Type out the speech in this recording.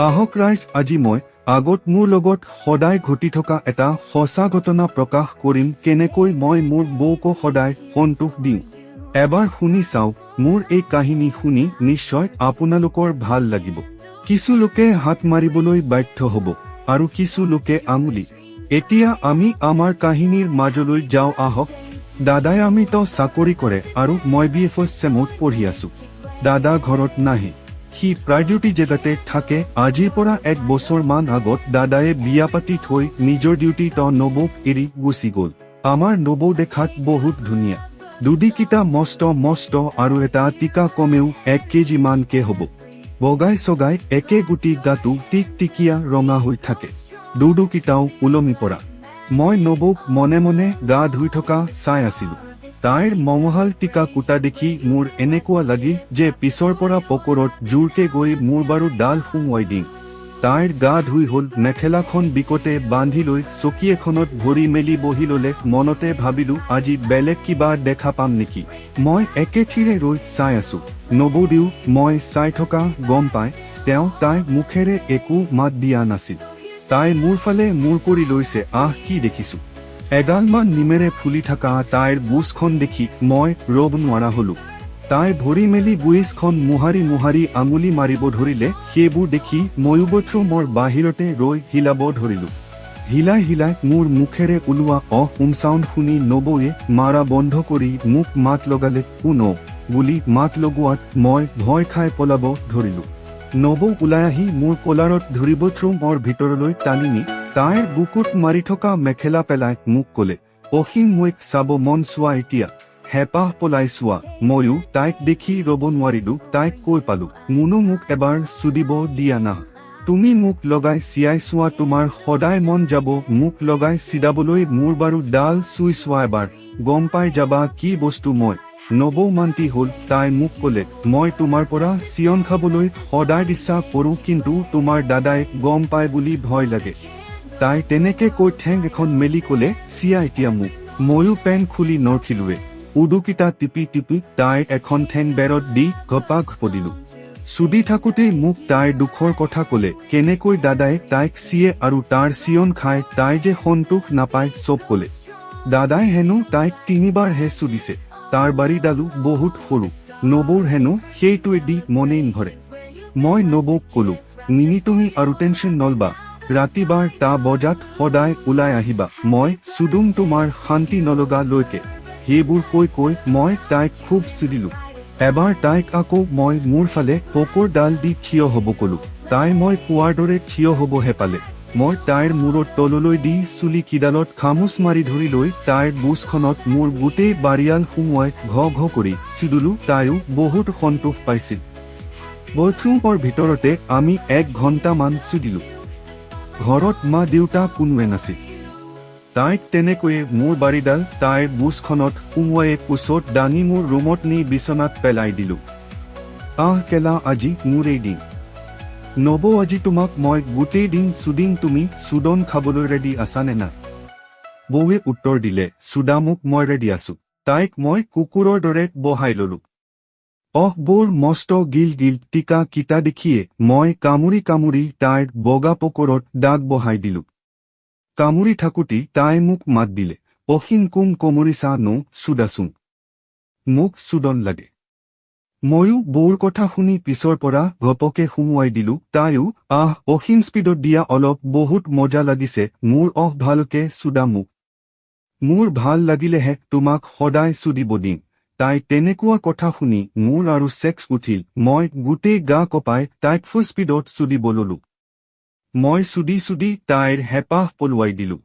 আহক ৰাইজ, আজি মই আগত মোৰ লগত সদায় ঘটি থকা এটা সঁচা ঘটনা প্ৰকাশ কৰিম, কেনেকৈ মই মোৰ বৌক সদায় সন্তোষ দিওঁ। এবাৰ শুনি চাওক, মোৰ এই কাহিনী শুনি নিশ্চয় আপোনালোকৰ ভাল লাগিব। কিছু লোকে হাত মাৰিবলৈ বাধ্য হ'ব আৰু কিছু লোকে আঙুলি। এতিয়া আমি আমাৰ কাহিনীৰ মাজলৈ যাওঁ আহক। দাদাই আমিতো চাকৰি কৰে আৰু মই BFS চেমত পঢ়ি আছো। দাদা ঘৰত নাহে, সি প্ৰায় ডিউটি জেগাতে থাকে। আজিৰ পৰা 1 বছৰমান আগত দাদায়ে বিয়া পাতি থৈ নিজৰ ডিউটিত নবৌক এৰি গুচি গ'ল। আমাৰ নবৌ দেখাত বহুত ধুনীয়া, দুদিকিটা মস্ত মস্ত আৰু এটা টিকা কমেও 1 কেজি মানকে হ'ব। বগাই চগাই একে গুটি গাটো টিকটিকিয়া ৰঙা হৈ থাকে, দুদুকিটাও ওলমি পৰা। মই নবৌক মনে মনে গা ধুই থকা চাই আছিলো। তাইৰ মঙহাল টিকা কুটা দেখি মোৰ এনেকুৱা লাগিল যে পিছৰ পৰা পকৰত জোৰকে গৈ মোৰ বাৰু ডাল সুমুৱাই দিম। তাইৰ গা ধুই হ'ল, মেখেলাখন বিকতে বান্ধি লৈ চকী এখনত ভৰি মেলি বহি ললে। মনতে ভাবিলো আজি বেলেগ কিবা দেখা পাম নেকি। মই একেথিৰে ৰৈ চাই আছো। নবৌদিও মই চাই থকা গম পাই তাই মুখেৰে একো মাত দিয়া নাছিল। তাই মোৰ ফালে মূৰ কৰি লৈছে। কি দেখিছো, এগালমান নিমেৰে ফুলি থকা তাইৰ বুজখন দেখি মই ৰব নোৱাৰা হলো। তাই ভৰি মেলি বুইজখন মোহাৰি মোহাৰি আঙুলি মাৰিব ধৰিলে। সেইবোৰ দেখি ময়ো বাথৰুমৰ বাহিৰতে ৰৈ হিলাব ধৰিলো। হিলাই হিলাই মোৰ মুখেৰে ওলোৱা চাউণ্ড শুনি নবৌয়ে মাৰা বন্ধ কৰি মোক মাত লগালে। বুলি মাত লগোৱাত মই ভয় খাই পলাব ধৰিলো। নবৌ ওলাই আহি মোৰ কলাৰত ধৰি বাথৰুমৰ ভিতৰলৈ টানি নি তাইৰ বুকুত মাৰি থকা মেখেলা পেলাই মোক কলে, অসীম মোক চাব মন চোৱা এতিয়া, হেঁপাহ পলাই চোৱা। ময়ো তাইক দেখি ৰব নোৱাৰিলো। তাইক কৈ পালো, মুনু মোক এবাৰ চুদিব দিয়া না। তুমি মোক লগাই চিয়াই চোৱা, তোমাৰ সদায় মন যাব মোক লগাই চিদাবলৈ। মোৰ বাৰু ডাল চুই চোৱা এবাৰ, গম পাই যাবা কি বস্তু মই। নবৌ মান্তি হ'ল। তাই মোক কলে, মই তোমাৰ পৰা চিয়ন খাবলৈ সদায় ইচ্ছা কৰো, কিন্তু তোমাৰ দাদাই গম পায় বুলি ভয় লাগে। তাই তেনেকে কৈ ঠেং এখন মেলি কলে, চিয়া এতিয়া মোক। ময়ো পেণ্ট খুলি নৰখিলোৱে। উদুকিটা টিপি টিপি তাইৰ এখন ঠেং বেৰত দি ঘপাঘ পদিলো। চুদি থাকোতেই মোক তাইৰ দুখৰ কথা কলে, কেনেকৈ দাদাই তাইক চিয়ে আৰু তাৰ চিয়ন খায়, তাই যে সন্তোষ নাপায় চব কলে। দাদাই হেনো তাইক 3বাৰহে চুদিছে, তাৰ বাৰীডালো বহুত সৰু। নবৌৰ হেনো সেইটোৱেদি মনেই নভৰে। মই নবৌক কলো, নিনি তুমি আৰু টেনশ্যন নলবা, ৰাতিবাৰ টা বজাত সদায় ওলাই আহিবা, মই চুদুম তোমাৰ শান্তি নলগা লৈকে। সেইবোৰ কৈ কৈ মই তাইক খুব চুদিলো। এবাৰ তাইক আকৌ মই মোৰ ফালে পকৰ ডাল দি থিয় হ'ব কলো। তাই মই কোৱাৰ দৰে থিয় হ'বহে পালে। মই তাইৰ মূৰত তললৈ দি চুলি কিডালত খামুচ মাৰি ধৰি লৈ তাইৰ বুজখনত মোৰ গোটেই বাৰিয়াল সুমুৱাই ঘ ঘ কৰি চুদিলো। তাইও বহুত সন্তোষ পাইছিল। বাথৰুমৰ ভিতৰতে আমি 1 ঘণ্টামান চুদিলো। ঘৰত মা দেউতা কোনোৱে নাছিল। তাইক তেনেকৈয়ে মোৰ বাৰীডাল তাইৰ বুজখনত সুমুৱাই কোচত দাঙি মোৰ ৰুমত নি বিচনাত পেলাই দিলো। কেলা আজি মোৰ এই দিন। নবৌ, আজি তোমাক মই গোটেই দিন চুদিম, তুমি চুদন খাবলৈ ৰেডি আছানে নাই? বৌৱে উত্তৰ দিলে, চুদা মোক মই ৰেডি আছো। তাইক মই কুকুৰৰ দৰে বহাই ললো। বৌৰ মস্ত গিল গিল টিকা কিটা দেখিয়ে মই কামুৰি কামুৰি তাইৰ বগা পকৰত দাগ বহাই দিলো। কামুৰি থাকোঁতে তাই মোক মাত দিলে, অসীম কুম কমৰিছা নো চুদাচোন, মোক চুদন লাগে। ময়ো বৌৰ কথা শুনি পিছৰ পৰা ঘপকে সুমুৱাই দিলো। তাইও অসীম স্পীডত দিয়া, অলপ বহুত মজা লাগিছে মোৰ, ভালকে চুদা মোক। মোৰ ভাল লাগিলেহে তোমাক সদায় চুদিব দিম। তাই তেনেকুৱা কথা শুনি মোৰ আৰু চেক্স উঠিল। মই গোটেই গা কপাই তাইক ফুল স্পীডত চুদিব ললো। মই চুদি চুদি তাইৰ হেঁপাহ পলুৱাই দিলো।